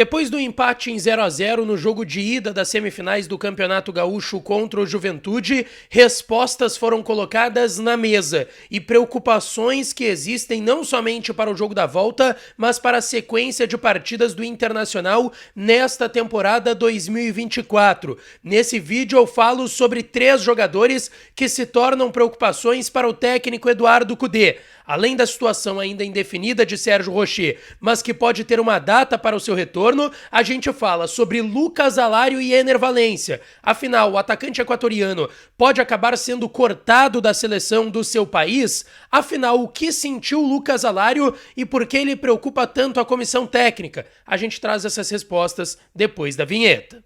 Depois do empate em 0-0 no jogo de ida das semifinais do Campeonato Gaúcho contra o Juventude, respostas foram colocadas na mesa e preocupações que existem não somente para o jogo da volta, mas para a sequência de partidas do Internacional nesta temporada 2024. Nesse vídeo eu falo sobre 3 jogadores que se tornam preocupações para o técnico Eduardo Cudê. Além da situação ainda indefinida de Sérgio Rocher, mas que pode ter uma data para o seu retorno, a gente fala sobre Lucas Alário e Éner Valencia. Afinal, o atacante equatoriano pode acabar sendo cortado da seleção do seu país? Afinal, o que sentiu Lucas Alário e por que ele preocupa tanto a comissão técnica? A gente traz essas respostas depois da vinheta.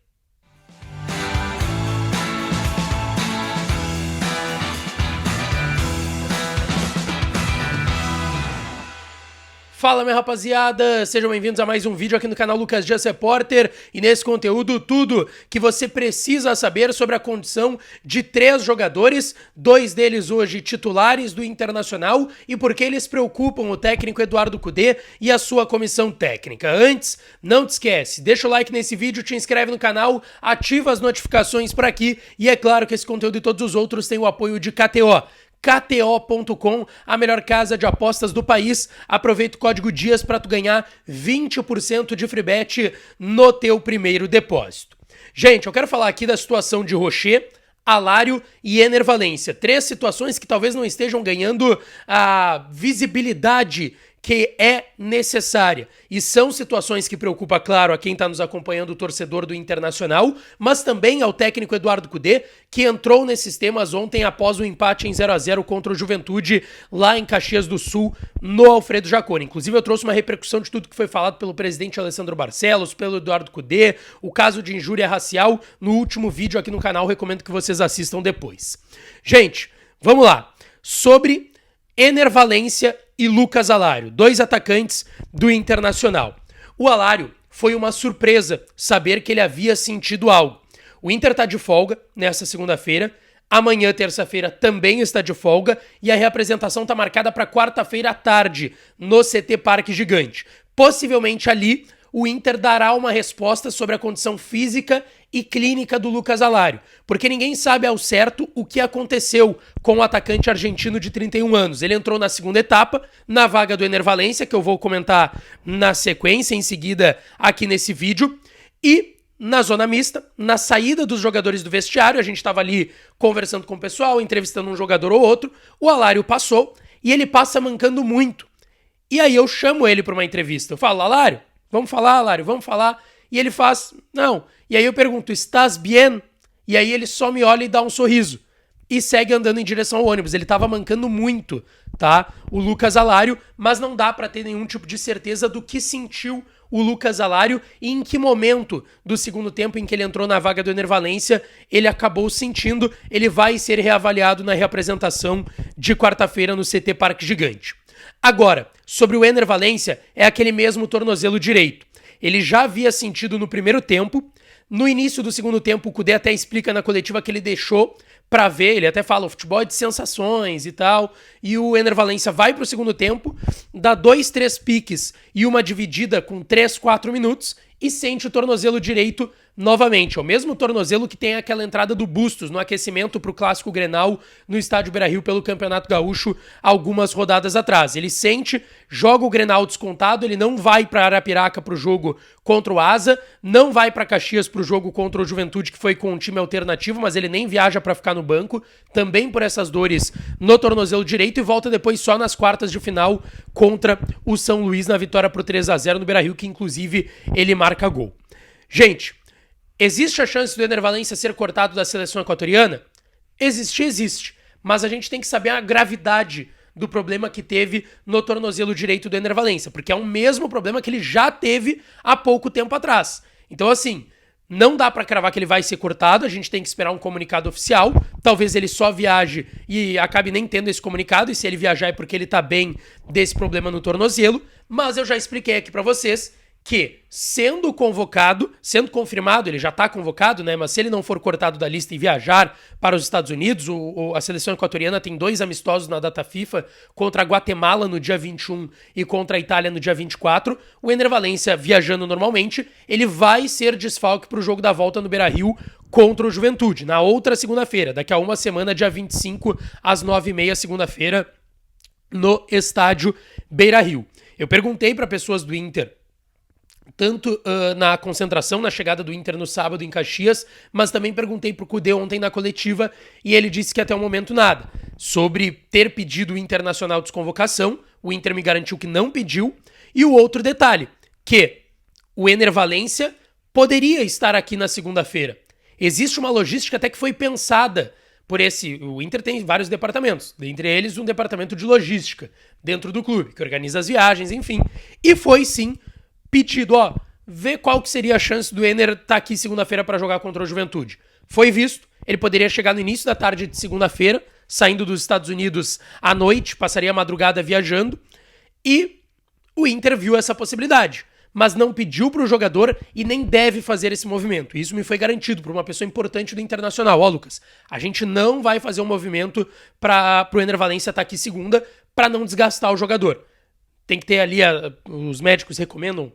Fala, minha rapaziada, sejam bem-vindos a mais um vídeo aqui no canal Lucas Dias Repórter, e nesse conteúdo tudo que você precisa saber sobre a condição de 3 jogadores, 2 deles hoje titulares do Internacional, e por que eles preocupam o técnico Eduardo Cudê e a sua comissão técnica. Antes, não te esquece, deixa o like nesse vídeo, te inscreve no canal, ativa as notificações por aqui, e é claro que esse conteúdo e todos os outros têm o apoio de KTO. KTO.com, a melhor casa de apostas do país. Aproveita o código DIAS para tu ganhar 20% de free bet no teu primeiro depósito. Gente, eu quero falar aqui da situação de Rocher, Alário e Éner Valencia. 3 situações que talvez não estejam ganhando a visibilidade que é necessária. E são situações que preocupam, claro, a quem está nos acompanhando, o torcedor do Internacional, mas também ao técnico Eduardo Cudê, que entrou nesses temas ontem após o empate em 0-0 contra o Juventude, lá em Caxias do Sul, no Alfredo Jaconi. Inclusive, eu trouxe uma repercussão de tudo que foi falado pelo presidente Alessandro Barcelos, pelo Eduardo Cudê, o caso de injúria racial, no último vídeo aqui no canal, recomendo que vocês assistam depois. Gente, vamos lá. Sobre Éner Valencia e Lucas Alário, 2 atacantes do Internacional. O Alário foi uma surpresa saber que ele havia sentido algo. O Inter está de folga nesta segunda-feira, amanhã, terça-feira, também está de folga e a reapresentação está marcada para quarta-feira à tarde no CT Parque Gigante. Possivelmente ali o Inter dará uma resposta sobre a condição física e clínica do Lucas Alário, porque ninguém sabe ao certo o que aconteceu com o atacante argentino de 31 anos. Ele entrou na segunda etapa, na vaga do Éner Valencia, que eu vou comentar na sequência, em seguida, aqui nesse vídeo, e na zona mista, na saída dos jogadores do vestiário, a gente estava ali conversando com o pessoal, entrevistando um jogador ou outro, o Alário passou, e ele passa mancando muito. E aí eu chamo ele para uma entrevista, eu falo, Alário, vamos falar, Alário, vamos falar. E ele faz, não. E aí eu pergunto, estás bien? E aí ele só me olha e dá um sorriso. E segue andando em direção ao ônibus. Ele tava mancando muito, tá? O Lucas Alário, mas não dá pra ter nenhum tipo de certeza do que sentiu o Lucas Alário e em que momento do segundo tempo em que ele entrou na vaga do Éner Valencia, ele acabou sentindo. Ele vai ser reavaliado na reapresentação de quarta-feira no CT Parque Gigante. Agora, sobre o Éner Valencia, é aquele mesmo tornozelo direito. Ele já havia sentido no primeiro tempo. No início do segundo tempo, o Cudê até explica na coletiva que ele deixou pra ver, ele até fala, o futebol é de sensações e tal, e o Éner Valencia vai pro segundo tempo, dá 2, 3 piques e uma dividida com 3, 4 minutos e sente o tornozelo direito novamente. É o mesmo tornozelo que tem aquela entrada do Bustos no aquecimento pro Clássico Grenal no estádio Beira-Rio pelo Campeonato Gaúcho algumas rodadas atrás. Ele sente, joga o Grenal descontado, ele não vai pra Arapiraca pro jogo contra o Asa, não vai pra Caxias pro jogo contra o Juventude, que foi com um time alternativo, mas ele nem viaja pra ficar no banco, também por essas dores no tornozelo direito, e volta depois só nas quartas de final contra o São Luís na vitória pro 3-0 no Beira-Rio, que inclusive ele marca gol. Gente, existe a chance do Éner Valencia ser cortado da seleção equatoriana? Existe. Mas a gente tem que saber a gravidade do problema que teve no tornozelo direito do Éner Valencia, porque é o mesmo problema que ele já teve há pouco tempo atrás. Então, assim, não dá pra cravar que ele vai ser cortado, a gente tem que esperar um comunicado oficial. Talvez ele só viaje e acabe nem tendo esse comunicado, e se ele viajar é porque ele tá bem desse problema no tornozelo. Mas eu já expliquei aqui pra vocês que, sendo convocado, sendo confirmado, ele já está convocado, né? Mas se ele não for cortado da lista e viajar para os Estados Unidos, a seleção equatoriana tem 2 amistosos na data FIFA, contra a Guatemala no dia 21 e contra a Itália no dia 24. O Ener Valencia, viajando normalmente, ele vai ser desfalque para o jogo da volta no Beira-Rio contra o Juventude, na outra segunda-feira, daqui a uma semana, dia 25, às 9h30, segunda-feira, no estádio Beira-Rio. Eu perguntei para pessoas do Inter, tanto na concentração, na chegada do Inter no sábado em Caxias, mas também perguntei pro Kudê ontem na coletiva e ele disse que até o momento nada. Sobre ter pedido o Internacional desconvocação, o Inter me garantiu que não pediu. E o outro detalhe, que o Ener Valencia poderia estar aqui na segunda-feira. Existe uma logística até que foi pensada por esse... O Inter tem vários departamentos, dentre eles um departamento de logística dentro do clube, que organiza as viagens, enfim. E foi sim pedido, vê qual que seria a chance do Ener estar aqui segunda-feira para jogar contra o Juventude. Foi visto, ele poderia chegar no início da tarde de segunda-feira, saindo dos Estados Unidos à noite, passaria a madrugada viajando, e o Inter viu essa possibilidade, mas não pediu para o jogador e nem deve fazer esse movimento. Isso me foi garantido por uma pessoa importante do Internacional. Lucas, a gente não vai fazer um movimento para o Ener Valencia estar aqui segunda para não desgastar o jogador. Tem que ter ali, os médicos recomendam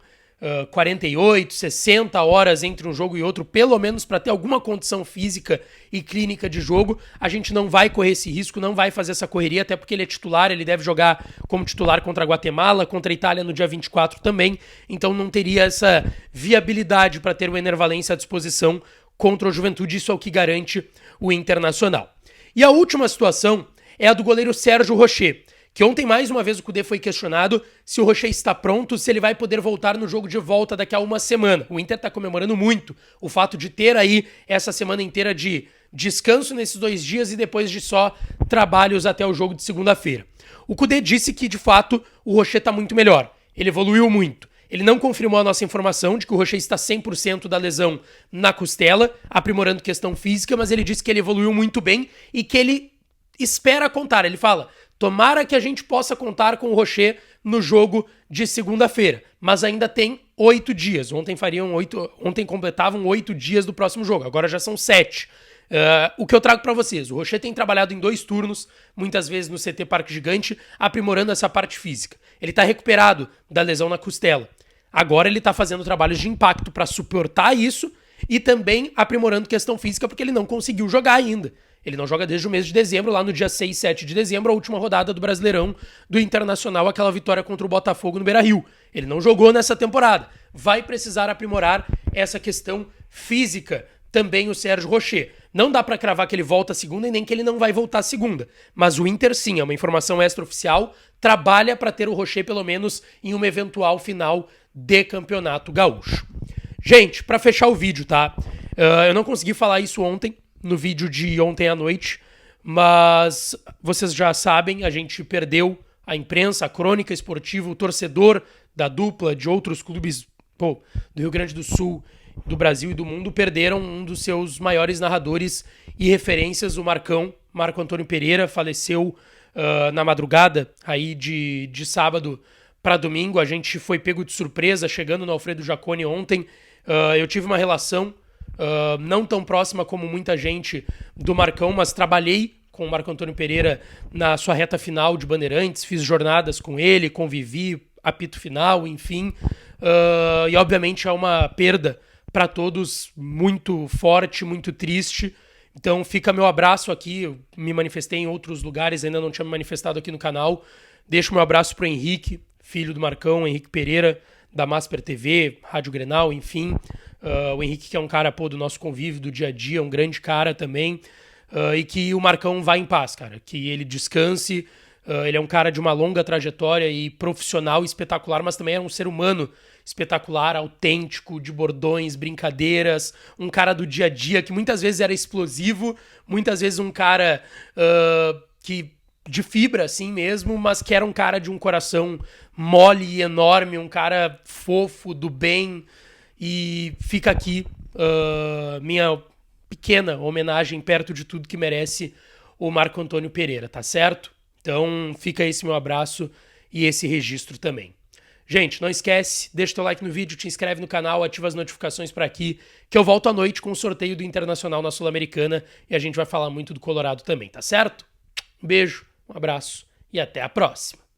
48, 60 horas entre um jogo e outro, pelo menos para ter alguma condição física e clínica de jogo. A gente não vai correr esse risco, não vai fazer essa correria, até porque ele é titular, ele deve jogar como titular contra a Guatemala, contra a Itália no dia 24 também, então não teria essa viabilidade para ter o Ener Valencia à disposição contra o Juventude, isso é o que garante o Internacional. E a última situação é a do goleiro Sérgio Rocher, que ontem mais uma vez o Kudê foi questionado se o Rocher está pronto, se ele vai poder voltar no jogo de volta daqui a uma semana. O Inter está comemorando muito o fato de ter aí essa semana inteira de descanso nesses 2 dias e depois de só trabalhos até o jogo de segunda-feira. O Kudê disse que, de fato, o Rocher está muito melhor. Ele evoluiu muito. Ele não confirmou a nossa informação de que o Rocher está 100% da lesão na costela, aprimorando questão física, mas ele disse que ele evoluiu muito bem e que ele espera contar. Ele fala: tomara que a gente possa contar com o Rocher no jogo de segunda-feira, mas ainda tem 8 dias. Ontem completavam 8 dias do próximo jogo, agora já são 7. O que eu trago para vocês: o Rocher tem trabalhado em 2 turnos, muitas vezes no CT Parque Gigante, aprimorando essa parte física. Ele está recuperado da lesão na costela. Agora ele está fazendo trabalhos de impacto para suportar isso e também aprimorando questão física, porque ele não conseguiu jogar ainda. Ele não joga desde o mês de dezembro, lá no dia 6, 7 de dezembro, a última rodada do Brasileirão do Internacional, aquela vitória contra o Botafogo no Beira-Rio. Ele não jogou nessa temporada. Vai precisar aprimorar essa questão física também o Sérgio Rocher. Não dá pra cravar que ele volta segunda e nem que ele não vai voltar segunda. Mas o Inter, sim, é uma informação extraoficial, trabalha para ter o Rocher pelo menos em uma eventual final de Campeonato Gaúcho. Gente, pra fechar o vídeo, tá? Eu não consegui falar isso ontem, no vídeo de ontem à noite, mas vocês já sabem, a gente perdeu a imprensa, a crônica esportiva, o torcedor da dupla de outros clubes do Rio Grande do Sul, do Brasil e do mundo, perderam um dos seus maiores narradores e referências, o Marco Antônio Pereira, faleceu na madrugada aí de sábado para domingo. A gente foi pego de surpresa chegando no Alfredo Jaconi ontem. Eu tive uma relação não tão próxima como muita gente do Marcão, mas trabalhei com o Marco Antônio Pereira na sua reta final de Bandeirantes, fiz jornadas com ele, convivi, apito final, enfim, e obviamente é uma perda para todos muito forte, muito triste. Então fica meu abraço aqui, eu me manifestei em outros lugares, ainda não tinha me manifestado aqui no canal. Deixo meu abraço pro Henrique, filho do Marcão, Henrique Pereira, da Masper TV, Rádio Grenal, enfim. O Henrique, que é um cara do nosso convívio do dia a dia, um grande cara também, e que o Marcão vá em paz, cara, que ele descanse. Ele é um cara de uma longa trajetória e profissional espetacular, mas também é um ser humano espetacular, autêntico, de bordões, brincadeiras, um cara do dia a dia que muitas vezes era explosivo, muitas vezes um cara que de fibra assim mesmo, mas que era um cara de um coração mole e enorme, um cara fofo, do bem. E fica aqui minha pequena homenagem perto de tudo que merece o Marco Antônio Pereira, tá certo? Então fica esse meu abraço e esse registro também. Gente, não esquece, deixa teu like no vídeo, te inscreve no canal, ativa as notificações pra aqui, que eu volto à noite com o sorteio do Internacional na Sul-Americana e a gente vai falar muito do Colorado também, tá certo? Um beijo, um abraço e até a próxima.